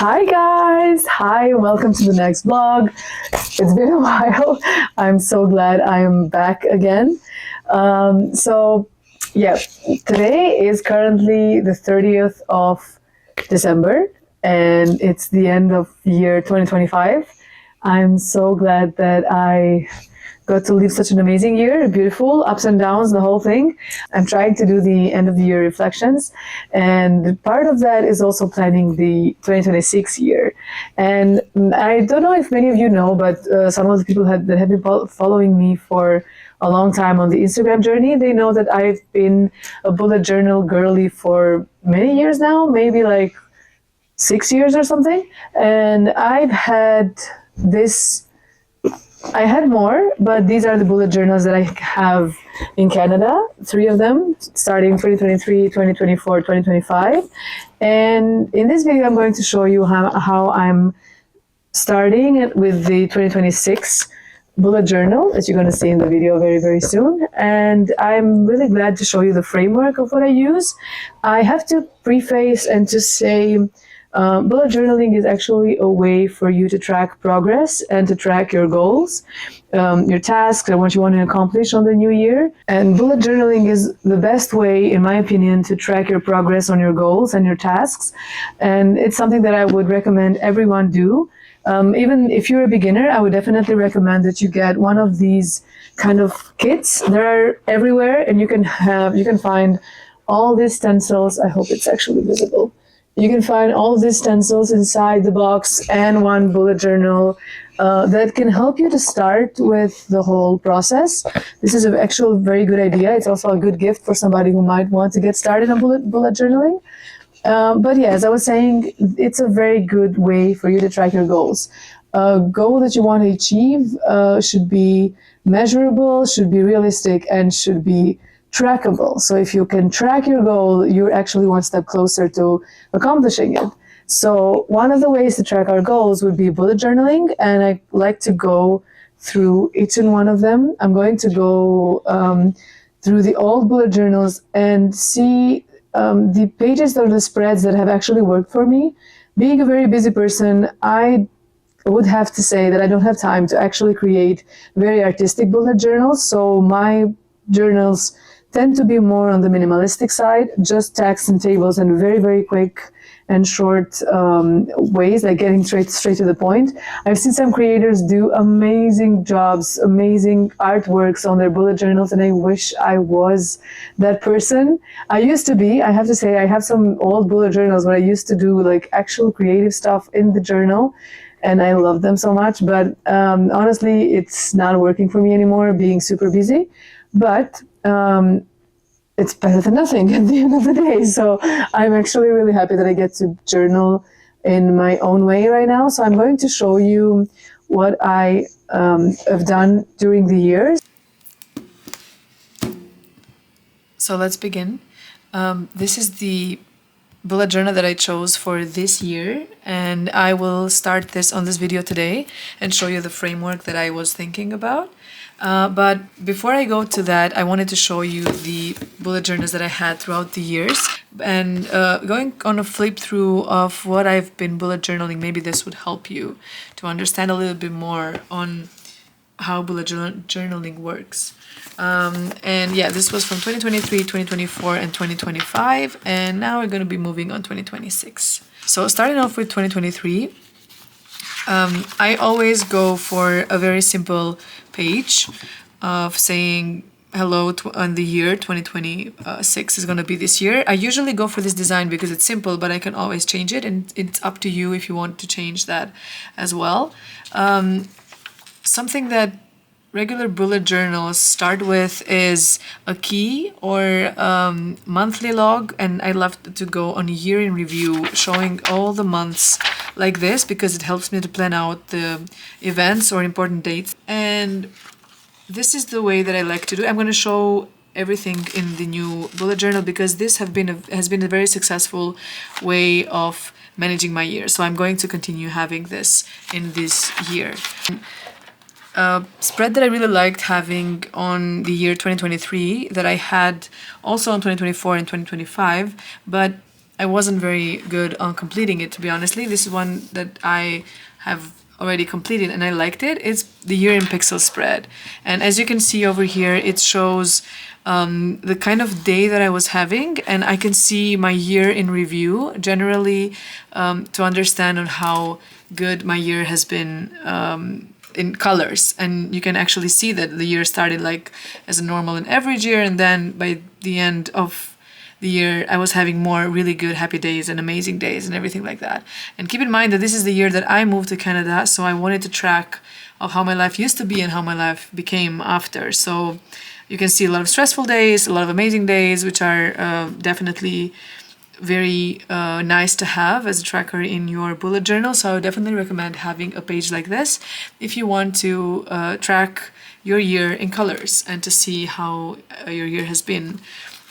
Hi guys! Hi, welcome to the next vlog. It's been a while. I'm so glad I am back again. Yeah, today is currently the 30th of December and it's the end of year 2025. I'm so glad that I got to live such an amazing year, beautiful, ups and downs, the whole thing. I'm trying to do the end of the year reflections, and part of that is also planning the 2026 year. And I don't know if many of you know, but some of the people that have been following me for a long time on the Instagram journey, they know that I've been a bullet journal girly for many years now, maybe like 6 years or something. And I had more, but these are the bullet journals that I have in Canada, 3 of them, starting 2023, 2024, 2025. And in this video, I'm going to show you how I'm starting it with the 2026 bullet journal, as you're going to see in the video very, very soon. And I'm really glad to show you the framework of what I use. I have to preface and to say, bullet journaling is actually a way for you to track progress and to track your goals, your tasks, and what you want to accomplish on the new year. And bullet journaling is the best way, in my opinion, to track your progress on your goals and your tasks. And it's something that I would recommend everyone do. Even if you're a beginner, I would definitely recommend that you get one of these kind of kits. They're everywhere, and you can find all these stencils. I hope it's actually visible. You can find all these stencils inside the box and one bullet journal that can help you to start with the whole process. This is an actual very good idea. It's also a good gift for somebody who might want to get started on bullet journaling. But yeah, as I was saying, it's a very good way for you to track your goals. A goal that you want to achieve should be measurable, should be realistic, and should be trackable. So if you can track your goal, you're actually one step closer to accomplishing it. So one of the ways to track our goals would be bullet journaling, and I like to go through each and one of them. I'm going to go through the old bullet journals and see the pages or the spreads that have actually worked for me. Being a very busy person, I would have to say that I don't have time to actually create very artistic bullet journals. So my journals tend to be more on the minimalistic side, just text and tables and very, very quick and short ways, like getting straight to the point. I've seen some creators do amazing jobs, amazing artworks on their bullet journals, and I wish I was that person. I used to be, I have to say, I have some old bullet journals where I used to do like actual creative stuff in the journal, and I love them so much, but honestly, it's not working for me anymore, being super busy. But it's better than nothing at the end of the day. So I'm actually really happy that I get to journal in my own way right now. So I'm going to show you what I have done during the years. So let's begin. This is the bullet journal that I chose for this year, and I will start this on this video today and show you the framework that I was thinking about. But before I go to that, I wanted to show you the bullet journals that I had throughout the years, and going on a flip through of what I've been bullet journaling. Maybe this would help you to understand a little bit more on how bullet journaling works. And yeah, this was from 2023, 2024, and 2025, and now we're going to be moving on 2026. So starting off with 2023, I always go for a very simple page of saying hello on the year 2026 is going to be this year. I usually go for this design because it's simple, but I can always change it, and it's up to you if you want to change that as well. Something that regular bullet journals start with is a key or monthly log, and I love to go on a year in review, showing all the months like this because it helps me to plan out the events or important dates. And this is the way that I like to do it. I'm going to show everything in the new bullet journal because this has been a very successful way of managing my year. So I'm going to continue having this in this year. Spread that I really liked having on the year 2023 that I had also on 2024 and 2025, but I wasn't very good on completing it, to be honestly. This is one that I have already completed and I liked it. It's the year in pixel spread. And as you can see over here, it shows the kind of day that I was having, and I can see my year in review generally, to understand on how good my year has been in colors. And you can actually see that the year started like as a normal and average year, and then by the end of the year I was having more really good happy days and amazing days and everything like that. And keep in mind that this is the year that I moved to Canada, so I wanted to track of how my life used to be and how my life became after. So you can see a lot of stressful days, a lot of amazing days, which are definitely very nice to have as a tracker in your bullet journal. So I would definitely recommend having a page like this if you want to track your year in colors and to see how your year has been.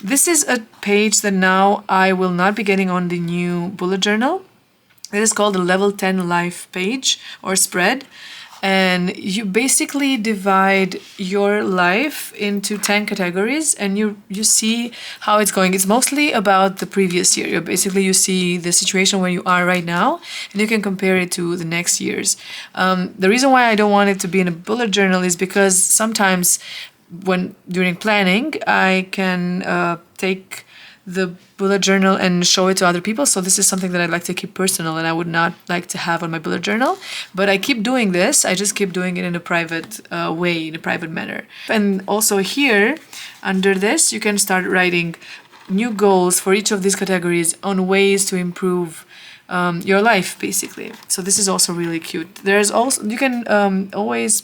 This is a page that now I will not be getting on the new bullet journal. It is called the Level 10 Life page or spread. And you basically divide your life into 10 categories, and you see how it's going. It's mostly about the previous year. You see the situation where you are right now, and you can compare it to the next year's. The reason why I don't want it to be in a bullet journal is because sometimes during planning, I can take the bullet journal and show it to other people. So this is something that I'd like to keep personal and I would not like to have on my bullet journal. But I keep doing this. I just keep doing it in a private way, in a private manner. And also here, under this, you can start writing new goals for each of these categories on ways to improve your life, basically. So this is also really cute. There's also, you can always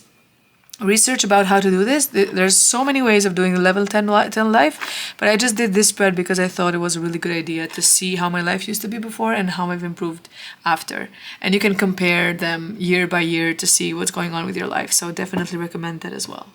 research about how to do this. There's so many ways of doing the level 10 life, but I just did this spread because I thought it was a really good idea to see how my life used to be before and how I've improved after. And you can compare them year by year to see what's going on with your life. So definitely recommend that as well.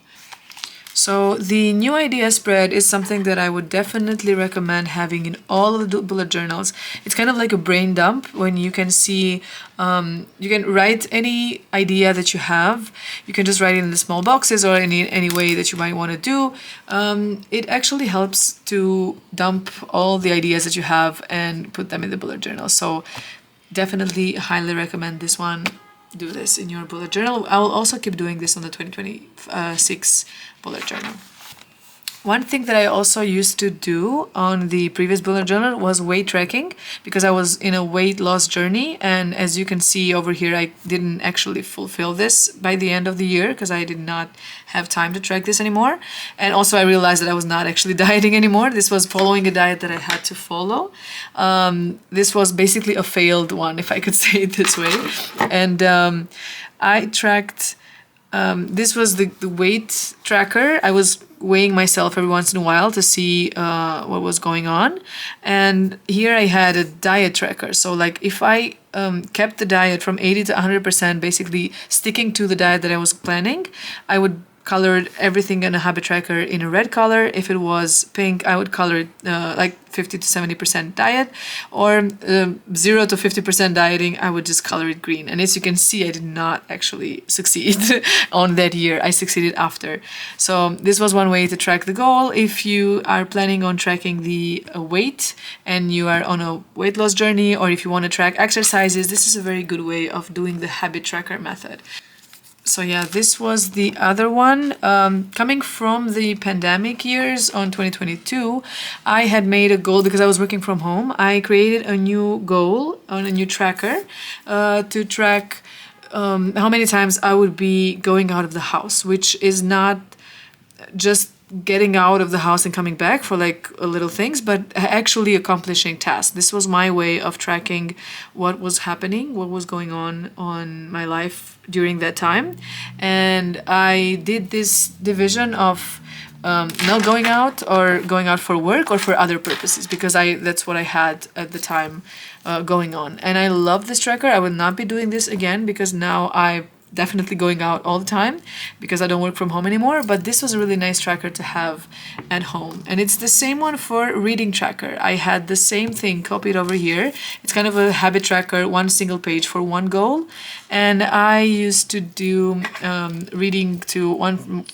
So the new idea spread is something that I would definitely recommend having in all of the bullet journals. It's kind of like a brain dump when you can see, you can write any idea that you have. You can just write it in the small boxes or any way that you might want to do. It actually helps to dump all the ideas that you have and put them in the bullet journal. So definitely highly recommend this one. Do this in your bullet journal. I will also keep doing this on the 2026 bullet journal. One thing that I also used to do on the previous bullet journal was weight tracking, because I was in a weight loss journey, and as you can see over here, I didn't actually fulfill this by the end of the year because I did not have time to track this anymore. And also I realized that I was not actually dieting anymore. This was following a diet that I had to follow. This was basically a failed one, if I could say it this way. And I tracked, this was the weight tracker. I was weighing myself every once in a while to see what was going on. And here I had a diet tracker. So like if I kept the diet from 80 to 100%, basically sticking to the diet that I was planning, I would color everything in a habit tracker in a red color. If it was pink, I would color it like 50 to 70% diet, or 0 to 50% dieting, I would just color it green. And as you can see, I did not actually succeed on that year. I succeeded after. So this was one way to track the goal. If you are planning on tracking the weight and you are on a weight loss journey, or if you want to track exercises, this is a very good way of doing the habit tracker method. So yeah, this was the other one. Coming from the pandemic years on 2022, I had made a goal because I was working from home. I created a new goal on a new tracker to track how many times I would be going out of the house, which is not just getting out of the house and coming back for like little things, but actually accomplishing tasks. This was my way of tracking what was happening, what was going on my life during that time. And I did this division of not going out or going out for work or for other purposes, because that's what I had at the time going on. And I love this tracker. I will not be doing this again because now I definitely going out all the time because I don't work from home anymore, but this was a really nice tracker to have at home. And it's the same one for reading tracker. I had the same thing copied over here. It's kind of a habit tracker, one single page for one goal. And I used to do reading to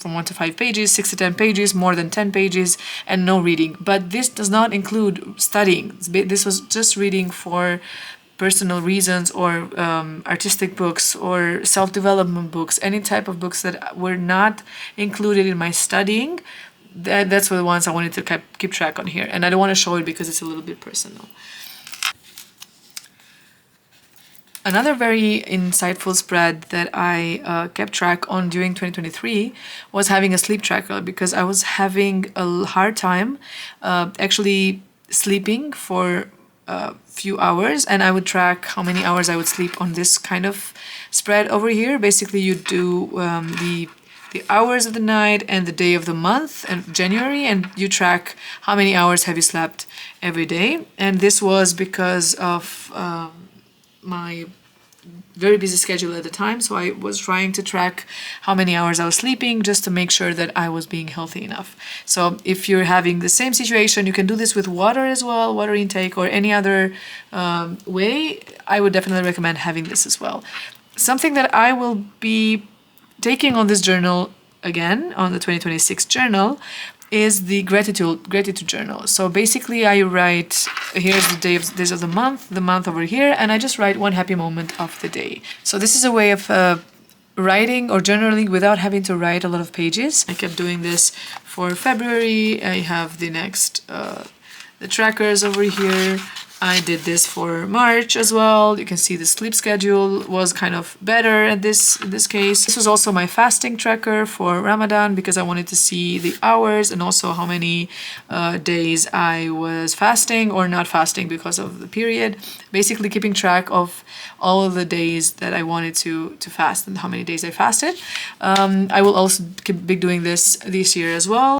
from 1 to 5 pages, 6 to 10 pages, more than 10 pages, and no reading. But this does not include studying. This was just reading for personal reasons or artistic books or self-development books, any type of books that were not included in my studying. That's the ones I wanted to keep track on here. And I don't want to show it because it's a little bit personal. Another very insightful spread that I kept track on during 2023 was having a sleep tracker, because I was having a hard time actually sleeping for a few hours, and I would track how many hours I would sleep on this kind of spread over here. Basically, you do the hours of the night and the day of the month and January, and you track how many hours have you slept every day. And this was because of my very busy schedule at the time, so I was trying to track how many hours I was sleeping just to make sure that I was being healthy enough. So if you're having the same situation, you can do this with water as well, water intake or any other way. I would definitely recommend having this as well. Something that I will be taking on this journal again, on the 2026 journal, is the gratitude journal. So basically I write, here's the days of the month over here, and I just write one happy moment of the day. So this is a way of writing or journaling without having to write a lot of pages. I kept doing this for February. I have the next the trackers over here. I did this for March as well. You can see the sleep schedule was kind of better in this case. This was also my fasting tracker for Ramadan, because I wanted to see the hours and also how many days I was fasting or not fasting because of the period. Basically keeping track of all of the days that I wanted to fast and how many days I fasted. I will also be doing this year as well.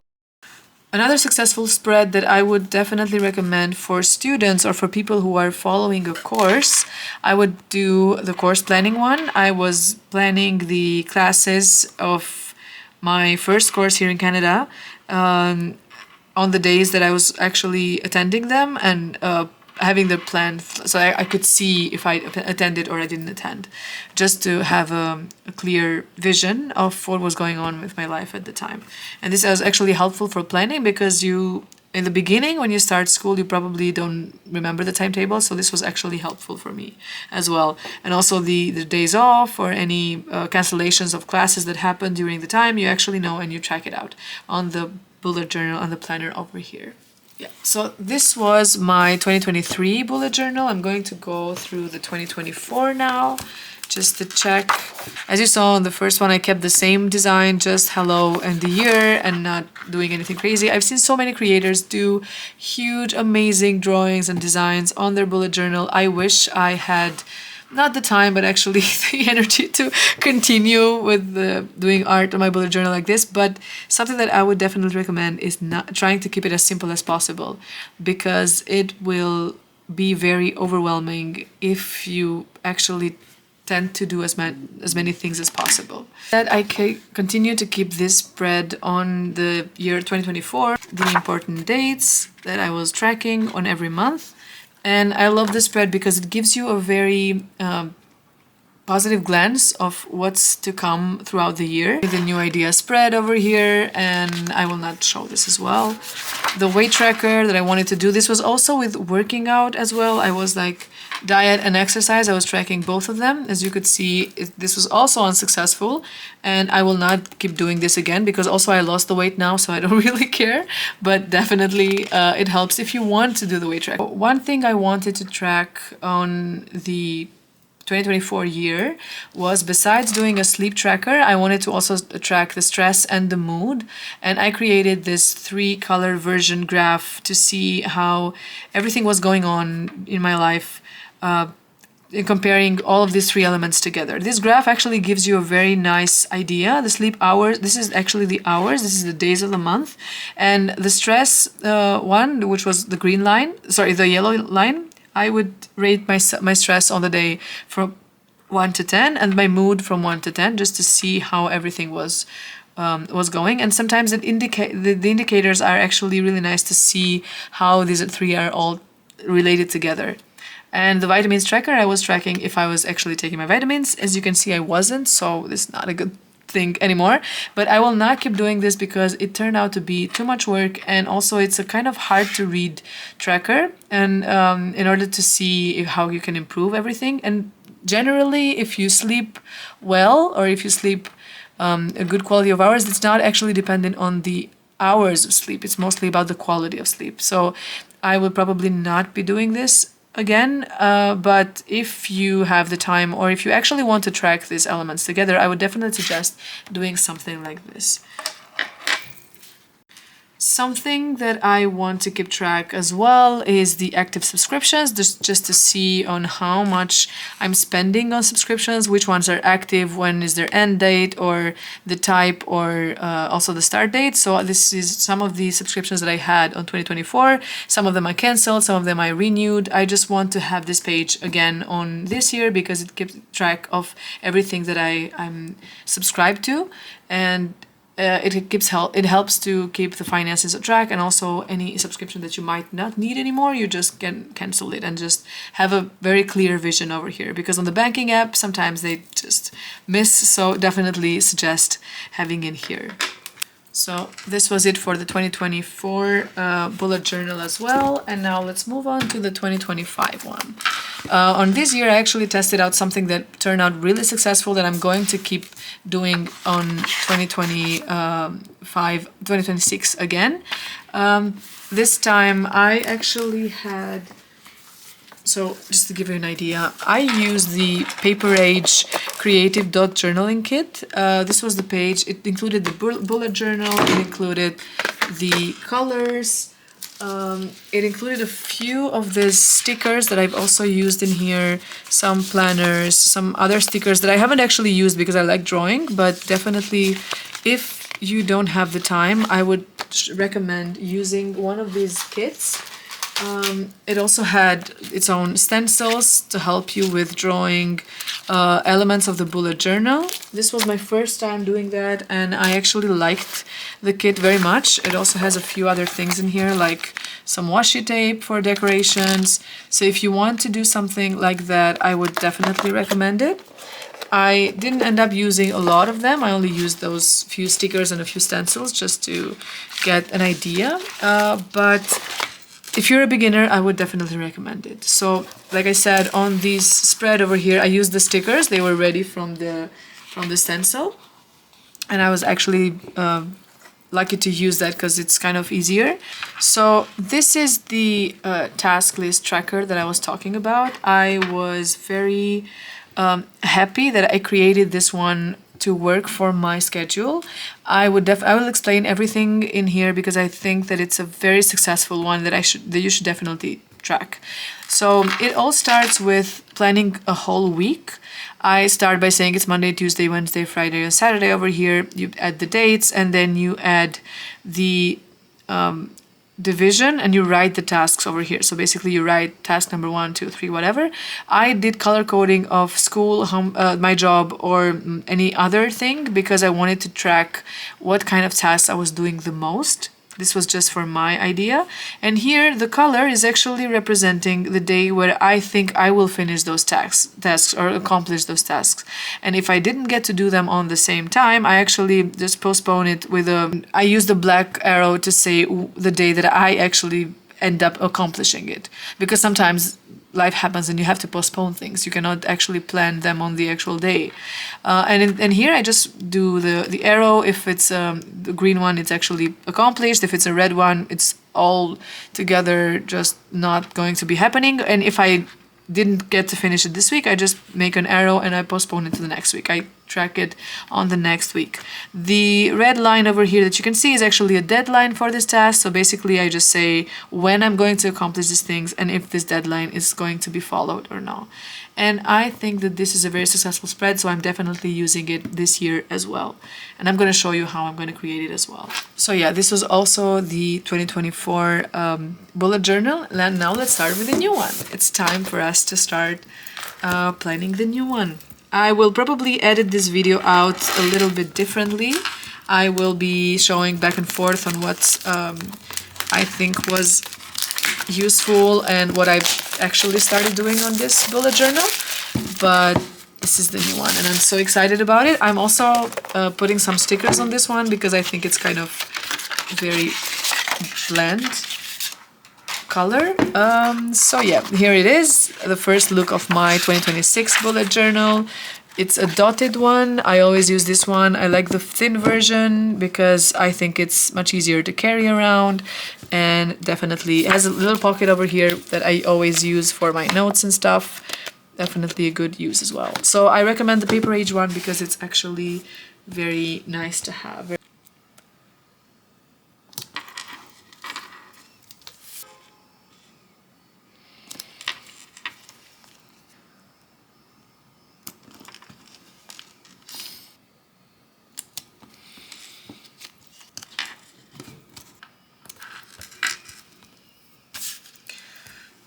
Another successful spread that I would definitely recommend for students or for people who are following a course, I would do the course planning one. I was planning the classes of my first course here in Canada on the days that I was actually attending them, and having the plan so I could see if I attended or I didn't attend, just to have a clear vision of what was going on with my life at the time. And this was actually helpful for planning, because in the beginning, when you start school, you probably don't remember the timetable, so this was actually helpful for me as well. And also the days off or any cancellations of classes that happened during the time, you actually know and you track it out on the bullet journal on the planner over here. Yeah, so this was my 2023 bullet journal. I'm going to go through the 2024 now, just to check. As you saw on the first one, I kept the same design, just hello and the year, and not doing anything crazy. I've seen so many creators do huge, amazing drawings and designs on their bullet journal. I wish I had not the time, but actually the energy to continue with doing art on my bullet journal like this. But something that I would definitely recommend is not trying to keep it as simple as possible, because it will be very overwhelming if you actually tend to do as many things as possible. That I continue to keep this spread on the year 2024, the important dates that I was tracking on every month. And I love this spread because it gives you a very positive glance of what's to come throughout the year. The new idea spread over here, and I will not show this as well. The weight tracker that I wanted to do, this was also with working out as well. I was like diet and exercise, I was tracking both of them. As you could see, this was also unsuccessful, and I will not keep doing this again, because also I lost the weight now, so I don't really care. But definitely it helps if you want to do the weight track. One thing I wanted to track on the 2024 year was, besides doing a sleep tracker, I wanted to also track the stress and the mood. And I created this 3-color version graph to see how everything was going on in my life, in comparing all of these 3 elements together. This graph actually gives you a very nice idea. The sleep hours, this is actually the hours, this is the days of the month. And the stress one, which was the the yellow line, I would rate my stress on the day from 1 to 10 and my mood from 1 to 10, just to see how everything was going. And sometimes the indicators are actually really nice to see how these three are all related together. And the vitamins tracker, I was tracking if I was actually taking my vitamins. As you can see, I wasn't, so this is not a good thing anymore. But I will not keep doing this because it turned out to be too much work, and also it's a kind of hard to read tracker, and in order to see how you can improve everything. And generally, if you sleep well, or if you sleep a good quality of hours, it's not actually dependent on the hours of sleep. It's mostly about the quality of sleep. So I will probably not be doing this again, but if you have the time, or if you actually want to track these elements together, I would definitely suggest doing something like this. Something that I want to keep track as well is the active subscriptions, just to see on how much I'm spending on subscriptions, which ones are active, when is their end date, or the type, or also the start date. So this is some of the subscriptions that I had on 2024. Some of them I canceled, some of them I renewed. I just want to have this page again on this year because it keeps track of everything that I'm subscribed to, and it helps to keep the finances on track, and also any subscription that you might not need anymore, you just can cancel it and just have a very clear vision over here, because on the banking app sometimes they just miss, so definitely suggest having in here. So this was it for the 2024 bullet journal as well, and now let's move on to the 2025 one. On this year, I actually tested out something that turned out really successful that I'm going to keep doing on 2026 again. This time I actually had, so just to give you an idea, I used the Paper Age Creative Dot Journaling Kit. This was the page. It included the bullet journal. It included the colors. It included a few of these stickers that I've also used in here, some planners, some other stickers that I haven't actually used because I like drawing, but definitely if you don't have the time, I would recommend using one of these kits. It also had its own stencils to help you with drawing elements of the bullet journal. This was my first time doing that, and I actually liked the kit very much. It also has a few other things in here, like some washi tape for decorations. So if you want to do something like that, I would definitely recommend it. I didn't end up using a lot of them. I only used those few stickers and a few stencils just to get an idea. But if you're a beginner, I would definitely recommend it. So, like I said, on this spread over here, I used the stickers. They were ready from the stencil, and I was actually lucky to use that because it's kind of easier. So this is the task list tracker that I was talking about. I was very happy that I created this one to work for my schedule. I will explain everything in here because I think that it's a very successful one that you should definitely track. So it all starts with planning a whole week. I start by saying it's Monday, Tuesday, Wednesday, Friday, and Saturday over here. You add the dates, and then you add the division, and you write the tasks over here. So basically you write task number 1, 2, 3, whatever. I did color coding of school, my job, or any other thing because I wanted to track what kind of tasks I was doing the most. This was just for my idea. And here the color is actually representing the day where I think I will finish those tasks or accomplish those tasks. And if I didn't get to do them on the same time, I actually just postpone it with I use the black arrow to say the day that I actually end up accomplishing it. Because sometimes life happens and you have to postpone things. You cannot actually plan them on the actual day. And here I just do the arrow. If it's the green one, it's actually accomplished. If it's a red one, it's all together just not going to be happening. And if I didn't get to finish it this week, I just make an arrow and I postpone it to the next week. I track it on the next week. The red line over here that you can see is actually a deadline for this task. So basically I just say when I'm going to accomplish these things and if this deadline is going to be followed or not. And I think that this is a very successful spread, so I'm definitely using it this year as well. And I'm going to show you how I'm going to create it as well. So yeah, this was also the 2024 bullet journal. And now let's start with the new one. It's time for us to start planning the new one. I will probably edit this video out a little bit differently. I will be showing back and forth on what I think was useful and what I've actually started doing on this bullet journal, but this is the new one and I'm so excited about it. I'm also putting some stickers on this one because I think it's kind of very bland color. So yeah, here it is, the first look of my 2026 bullet journal. It's a dotted one. I always use this one. I like the thin version because I think it's much easier to carry around, and definitely it has a little pocket over here that I always use for my notes and stuff. Definitely a good use as well. So I recommend the Paper Age one because it's actually very nice to have.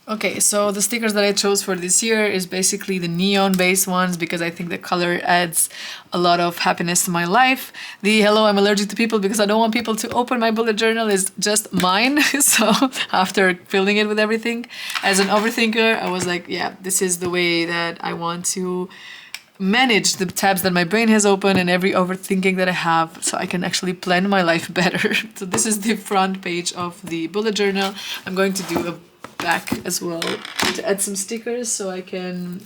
Okay, so the stickers that I chose for this year is basically the neon based ones because I think the color adds a lot of happiness to my life. The hello, I'm allergic to people because I don't want people to open my bullet journal is just mine. So after filling it with everything, as an overthinker, I was like, yeah, this is the way that I want to manage the tabs that my brain has open and every overthinking that I have so I can actually plan my life better. So this is the front page of the bullet journal. I'm going to do a back as well to add some stickers so I can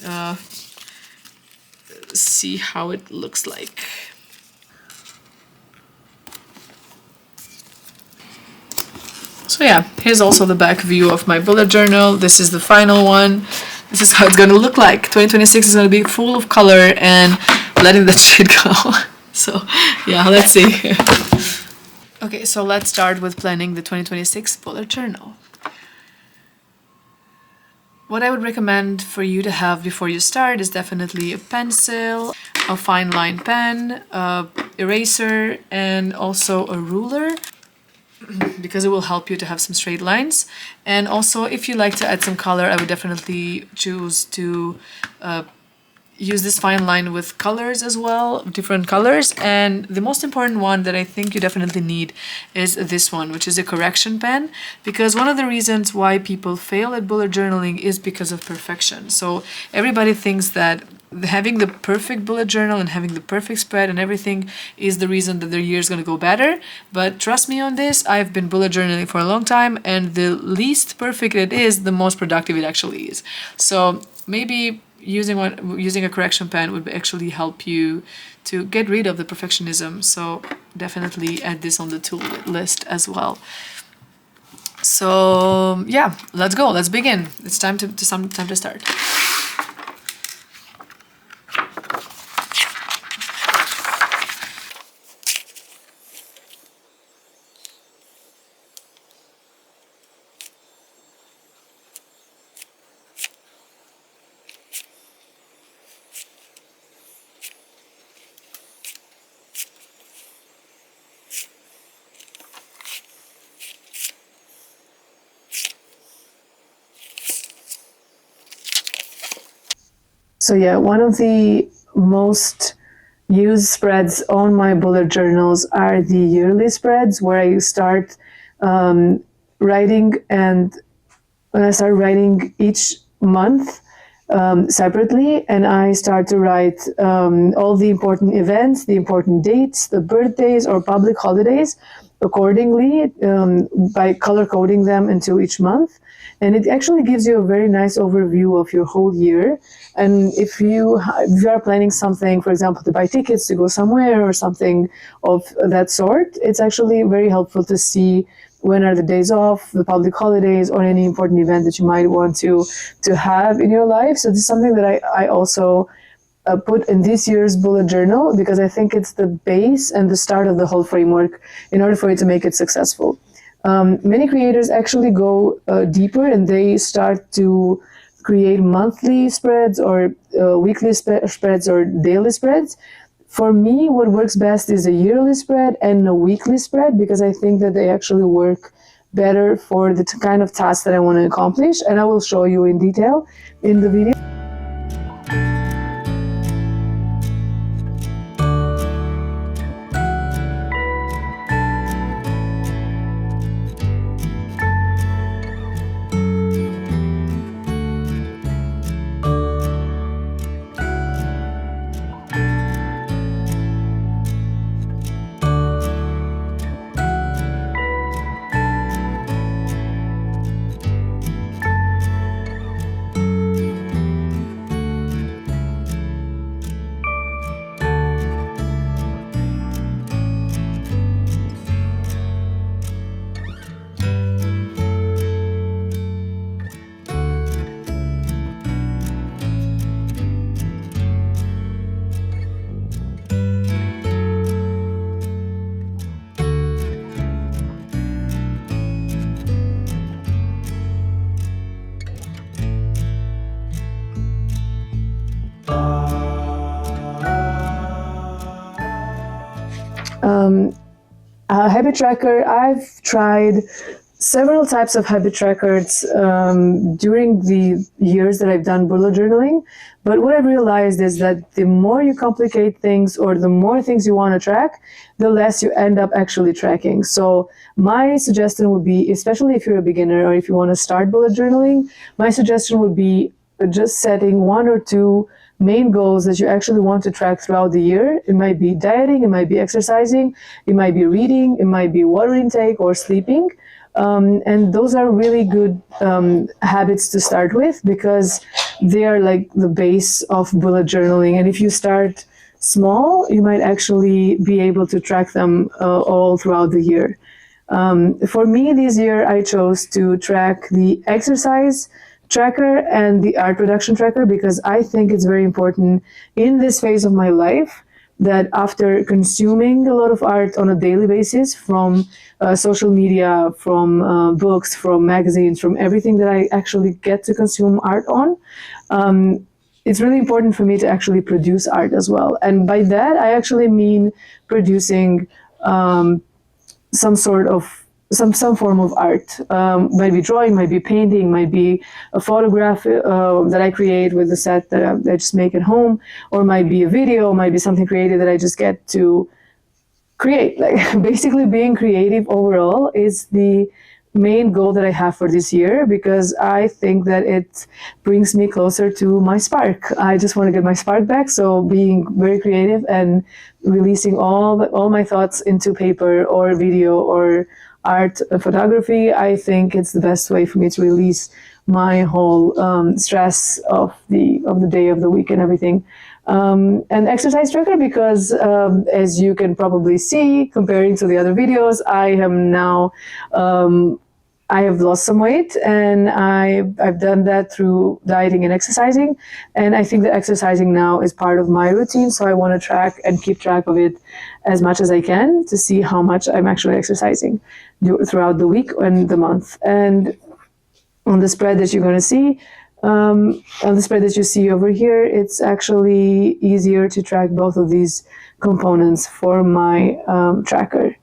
see how it looks like. So yeah, here's also the back view of my bullet journal. This is the final one. This is how it's gonna look like. 2026 is gonna be full of color and letting that shit go. So yeah, let's see. Okay, so let's start with planning the 2026 bullet journal. What I would recommend for you to have before you start is definitely a pencil, a fine line pen, a eraser, and also a ruler because it will help you to have some straight lines. And also, if you like to add some color, I would definitely choose to use this fine line with colors as well, different colors. And the most important one that I think you definitely need is this one, which is a correction pen, because one of the reasons why people fail at bullet journaling is because of perfection. So everybody thinks that having the perfect bullet journal and having the perfect spread and everything is the reason that their year is going to go better. But trust me on this, I've been bullet journaling for a long time, and the least perfect it is, the most productive it actually is. So maybe using a correction pen would actually help you to get rid of the perfectionism. So definitely add this on the tool list as well. So yeah, let's go. Let's begin. It's time to start. So yeah, one of the most used spreads on my bullet journals are the yearly spreads, where I start writing, and when I start writing each month separately, and I start to write all the important events, the important dates, the birthdays or public holidays accordingly by color coding them into each month. And it actually gives you a very nice overview of your whole year. And if you are planning something, for example, to buy tickets to go somewhere or something of that sort, it's actually very helpful to see when are the days off, the public holidays, or any important event that you might want to have in your life. So this is something that I also put in this year's bullet journal because I think it's the base and the start of the whole framework in order for you to make it successful. Many creators actually go deeper, and they start to create monthly spreads or weekly spreads or daily spreads. For me, what works best is a yearly spread and a weekly spread, because I think that they actually work better for the kind of task that I want to accomplish, and I will show you in detail in the video. Habit tracker, I've tried several types of habit trackers during the years that I've done bullet journaling. But what I've realized is that the more you complicate things or the more things you want to track, the less you end up actually tracking. So my suggestion would be, especially if you're a beginner or if you want to start bullet journaling, my suggestion would be just setting one or two main goals that you actually want to track throughout the year. It might be dieting, it might be exercising, it might be reading, it might be water intake or sleeping. And those are really good habits to start with because they are like the base of bullet journaling. And if you start small, you might actually be able to track them all throughout the year. For me, this year, I chose to track the exercise tracker and the art production tracker because I think it's very important in this phase of my life that after consuming a lot of art on a daily basis from social media, from books, from magazines, from everything that I actually get to consume art on, it's really important for me to actually produce art as well. And by that, I actually mean producing some sort of some form of art. Might be drawing, might be painting, might be a photograph that I create with the set that I just make at home, or might be a video, might be something creative that I just get to create. Like basically being creative overall is the main goal that I have for this year because I think that it brings me closer to my spark. I just want to get my spark back. So being very creative and releasing all my thoughts into paper or video or art photography, I think it's the best way for me to release my whole stress of the day, of the week, and everything. And exercise tracker because as you can probably see, comparing to the other videos, I am now I have lost some weight, and I've done that through dieting and exercising. And I think that exercising now is part of my routine, so I want to track and keep track of it as much as I can to see how much I'm actually exercising throughout the week and the month. And on the spread that you're going to see, on the spread that you see over here, it's actually easier to track both of these components for my tracker.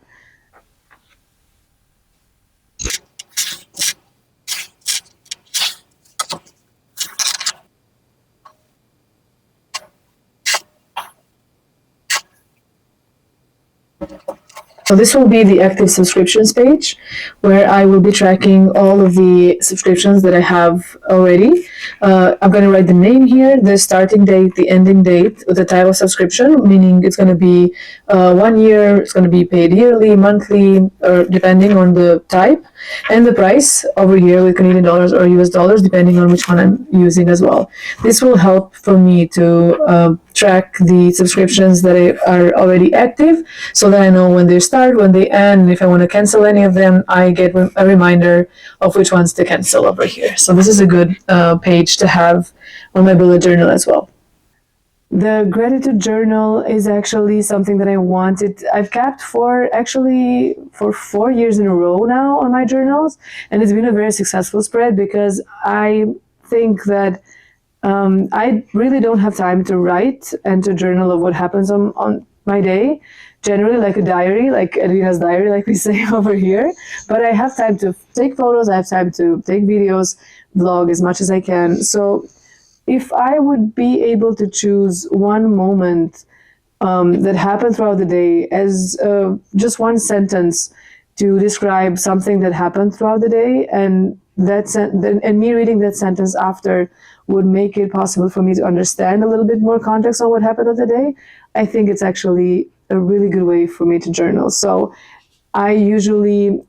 So this will be the active subscriptions page where I will be tracking all of the subscriptions that I have already. I'm going to write the name here, the starting date, the ending date, the type of subscription, meaning it's going to be 1 year, it's going to be paid yearly, monthly, or depending on the type, and the price over here with Canadian dollars or US dollars, depending on which one I'm using as well. This will help for me to track the subscriptions that are already active so that I know when they start, when they end, and if I want to cancel any of them, I get a reminder of which ones to cancel over here. So this is a good page to have on my bullet journal as well. The gratitude journal is actually something that I wanted. I've kept for 4 years in a row now on my journals, and it's been a very successful spread because I think that I really don't have time to write and to journal of what happens on my day, generally like a diary, like Edwina's diary, like we say over here. But I have time to take photos, I have time to take videos, vlog as much as I can. So if I would be able to choose one moment that happened throughout the day as just one sentence to describe something that happened throughout the day, and and me reading that sentence after would make it possible for me to understand a little bit more context on what happened of the day, I think it's actually a really good way for me to journal. So I usually,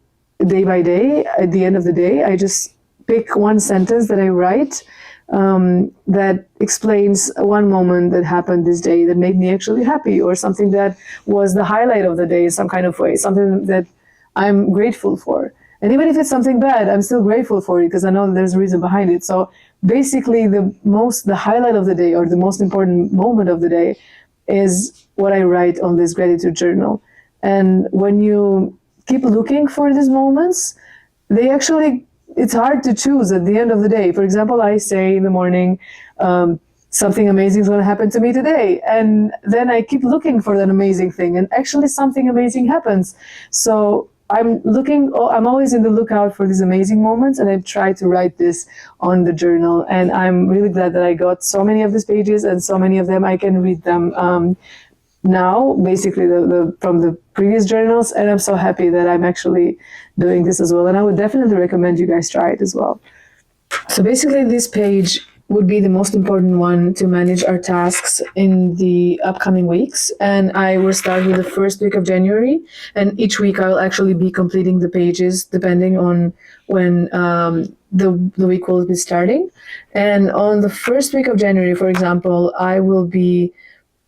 day by day, at the end of the day, I just pick one sentence that I write that explains one moment that happened this day that made me actually happy, or something that was the highlight of the day in some kind of way, something that I'm grateful for. And even if it's something bad, I'm still grateful for it because I know that there's a reason behind it. So basically the highlight of the day or the most important moment of the day is what I write on this gratitude journal. And when you keep looking for these moments, it's hard to choose at the end of the day. For example, I say in the morning, something amazing is going to happen to me today. And then I keep looking for that amazing thing, and actually something amazing happens. So I'm always in the lookout for these amazing moments, and I've tried to write this on the journal. And I'm really glad that I got so many of these pages, and so many of them I can read them now, basically from the previous journals. And I'm so happy that I'm actually doing this as well. And I would definitely recommend you guys try it as well. So basically this page would be the most important one to manage our tasks in the upcoming weeks. And I will start with the first week of January. And each week I will actually be completing the pages depending on when the week will be starting. And on the first week of January, for example, I will be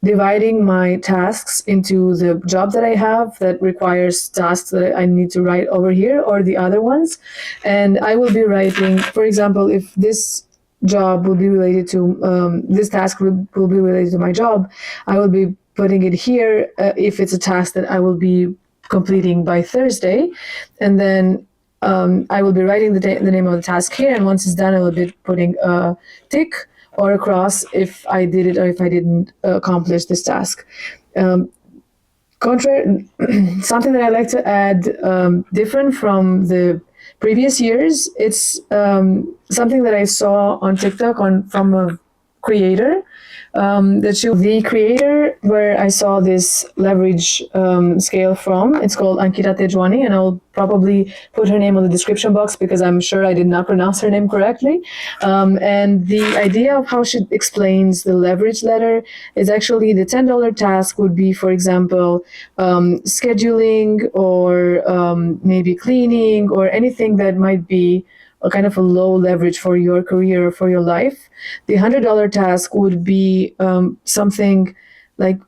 dividing my tasks into the job that I have that requires tasks that I need to write over here, or the other ones. And I will be writing, for example, if this job will be related to, this task will be related to my job, I will be putting it here if it's a task that I will be completing by Thursday. And then I will be writing the name of the task here, and once it's done, I will be putting a tick or a cross if I did it or if I didn't accomplish this task. Something that I like to add different from the previous years, it's something that I saw on TikTok from a creator. The creator where I saw this leverage scale from, it's called Ankita Tejwani, and I'll probably put her name on the description box because I'm sure I did not pronounce her name correctly. And the idea of how she explains the leverage letter is actually the $10 task would be, for example, scheduling or maybe cleaning or anything that might be a kind of a low leverage for your career or for your life. The $100 task would be something like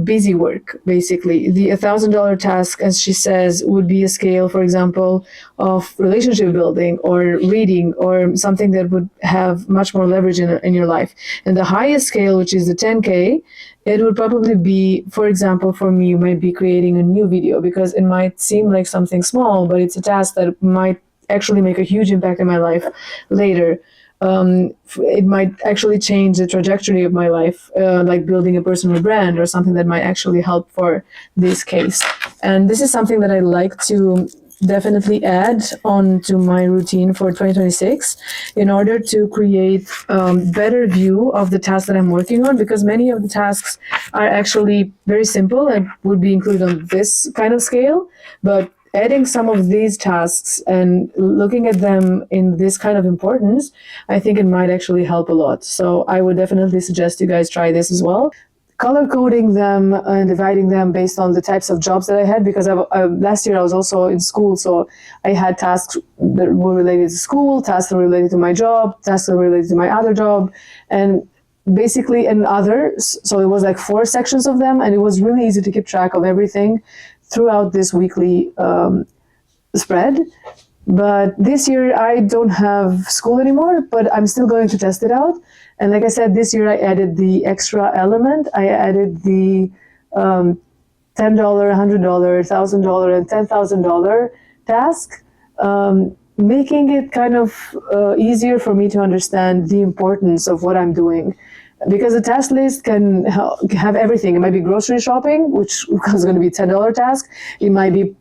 busy work, basically. The $1,000 task, as she says, would be a scale, for example, of relationship building or reading or something that would have much more leverage in your life. And the highest scale, which is the 10K, it would probably be, for example, for me, you might be creating a new video, because it might seem like something small, but it's a task that might actually make a huge impact in my life later. It might actually change the trajectory of my life, like building a personal brand or something that might actually help for this case. And this is something that I like to definitely add on to my routine for 2026 in order to create better view of the tasks that I'm working on, because many of the tasks are actually very simple and would be included on this kind of scale, but adding some of these tasks and looking at them in this kind of importance, I think it might actually help a lot. So I would definitely suggest you guys try this as well. Color coding them and dividing them based on the types of jobs that I had, because last year I was also in school, so I had tasks that were related to school, tasks that were related to my job, tasks that were related to my other job, and basically and others. So it was like 4 sections of them, and it was really easy to keep track of everything throughout this weekly spread. But this year I don't have school anymore, but I'm still going to test it out. And like I said, this year I added the extra element. I added the $10, $100, $1,000, and $10,000 task, making it kind of easier for me to understand the importance of what I'm doing. Because the task list can have everything. It might be grocery shopping, which is going to be a $10 task. It might be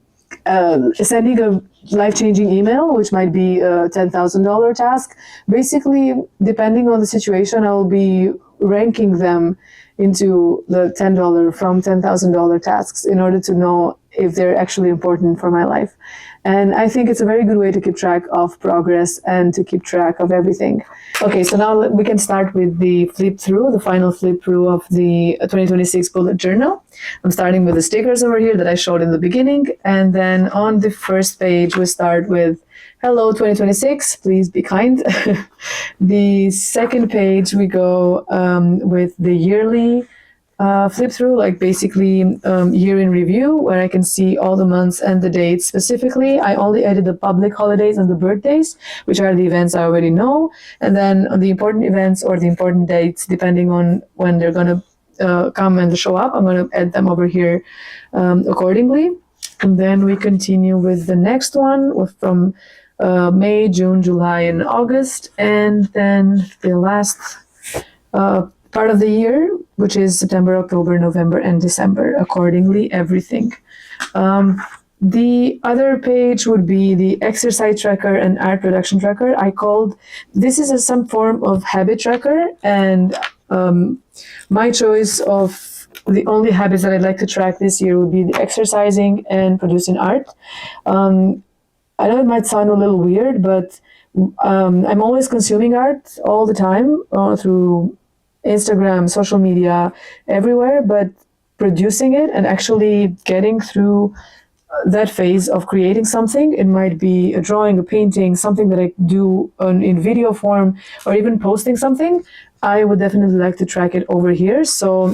sending a life-changing email, which might be a $10,000 task. Basically, depending on the situation, I will be ranking them into the $10 from $10,000 tasks in order to know if they're actually important for my life. And I think it's a very good way to keep track of progress and to keep track of everything. Okay, so now we can start with the flip through, the final flip through of the 2026 bullet journal. I'm starting with the stickers over here that I showed in the beginning. And then on the first page, we start with hello 2026, please be kind. The second page, we go with the yearly flip through, like basically year in review, where I can see all the months and the dates specifically. I only added the public holidays and the birthdays, which are the events I already know. And then on the important events or the important dates, depending on when they're going to come and show up, I'm going to add them over here accordingly. And then we continue with the next one from May, June, July, and August. And then the last part of the year, which is September, October, November, and December. Accordingly, everything. The other page would be the exercise tracker and art production tracker. This is some form of habit tracker, and my choice of the only habits that I'd like to track this year would be the exercising and producing art. I know it might sound a little weird, but I'm always consuming art all the time through Instagram, social media, everywhere, but producing it and actually getting through that phase of creating something. It might be a drawing, a painting, something that I do in video form, or even posting something. I would definitely like to track it over here. So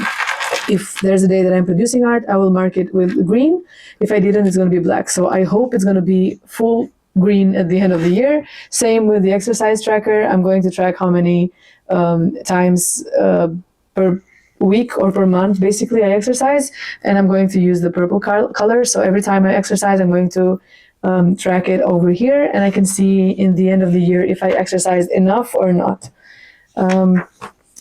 if there's a day that I'm producing art, I will mark it with green. If I didn't, it's going to be black. So I hope it's going to be full green at the end of the year. Same with the exercise tracker. I'm going to track how many times per week or per month basically I exercise, and I'm going to use the purple color. So every time I exercise, I'm going to track it over here, and I can see in the end of the year if I exercised enough or not.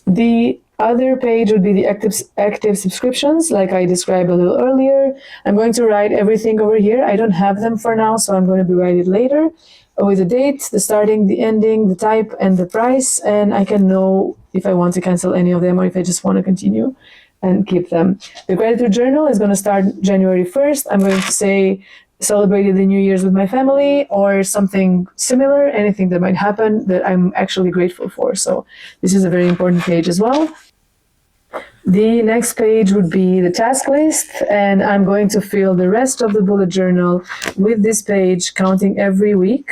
The other page would be the active subscriptions, like I described a little earlier. I'm going to write everything over here. I don't have them for now, so I'm going to be writing it later with the date, the starting, the ending, the type, and the price, and I can know if I want to cancel any of them or if I just want to continue and keep them. The gratitude journal is going to start January 1st. I'm going to say celebrated the New Year's with my family or something similar, anything that might happen that I'm actually grateful for. So this is a very important page as well. The next page would be the task list, and I'm going to fill the rest of the bullet journal with this page, counting every week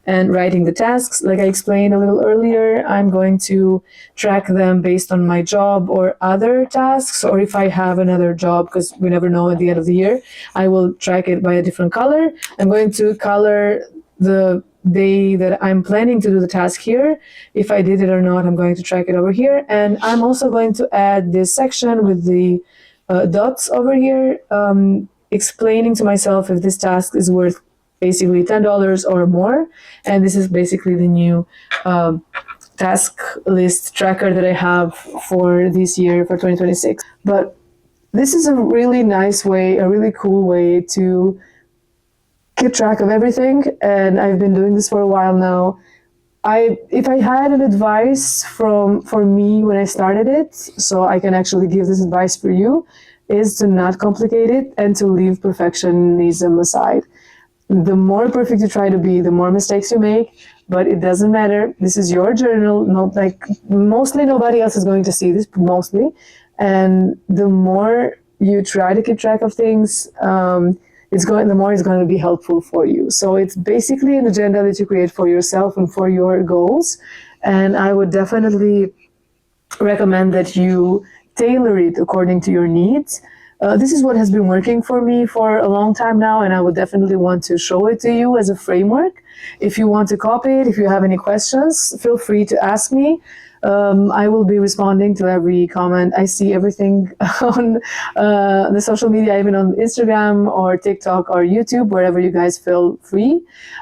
and writing the tasks. Like I explained a little earlier, I'm going to track them based on my job or other tasks, or if I have another job, because we never know at the end of the year, I will track it by a different color. I'm going to color the day that I'm planning to do the task here. If I did it or not, I'm going to track it over here. And I'm also going to add this section with the dots over here, explaining to myself if this task is worth basically $10 or more. And this is basically the new task list tracker that I have for this year, for 2026. But this is a really nice way, a really cool way to keep track of everything, and I've been doing this for a while now. If I had an advice for me when I started it, so I can actually give this advice for you, is to not complicate it and to leave perfectionism aside. The more perfect you try to be, the more mistakes you make, but it doesn't matter. This is your journal. Mostly nobody else is going to see this, mostly. And the more you try to keep track of things, the more it's going to be helpful for you. So it's basically an agenda that you create for yourself and for your goals. And I would definitely recommend that you tailor it according to your needs. This is what has been working for me for a long time now, and I would definitely want to show it to you as a framework. If you want to copy it, if you have any questions, feel free to ask me. I will be responding to every comment. I see everything on the social media, even on Instagram or TikTok or YouTube, wherever you guys feel free.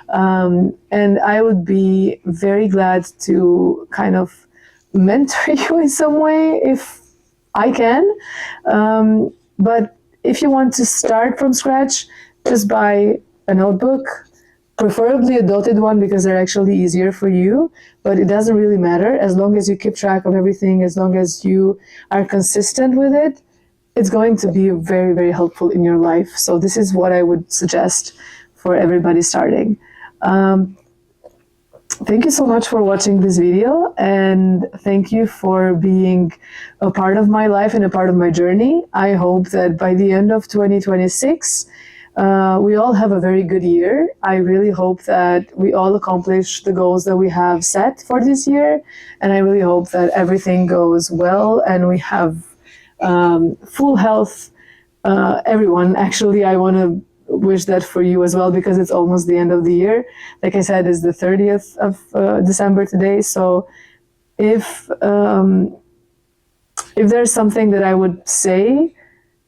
And I would be very glad to kind of mentor you in some way if I can. But if you want to start from scratch, just buy a notebook, preferably a dotted one because they're actually easier for you, but it doesn't really matter. As long as you keep track of everything, as long as you are consistent with it, it's going to be very, very helpful in your life. So this is what I would suggest for everybody starting. Thank you so much for watching this video, and thank you for being a part of my life and a part of my journey. I hope that by the end of 2026, we all have a very good year. I really hope that we all accomplish the goals that we have set for this year, and I really hope that everything goes well and we have full health. Everyone, actually, I want to wish that for you as well, because it's almost the end of the year. Like I said, it's the 30th of December today. So if there's something that I would say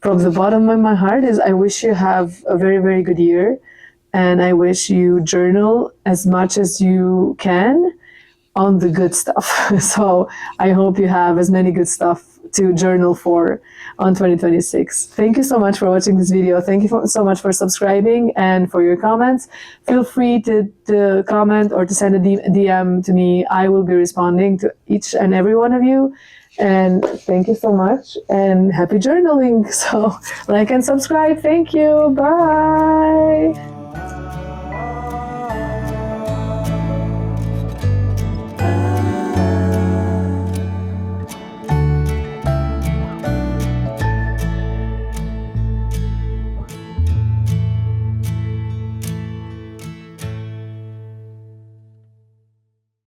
from the bottom of my heart, is I wish you have a very, very good year, and I wish you journal as much as you can on the good stuff. So I hope you have as many good stuff to journal for on 2026. Thank you so much for watching this video. Thank you so much for subscribing and for your comments. Feel free to comment or to send a DM to me. I will be responding to each and every one of you. And thank you so much and happy journaling. So like and subscribe. Thank you. Bye.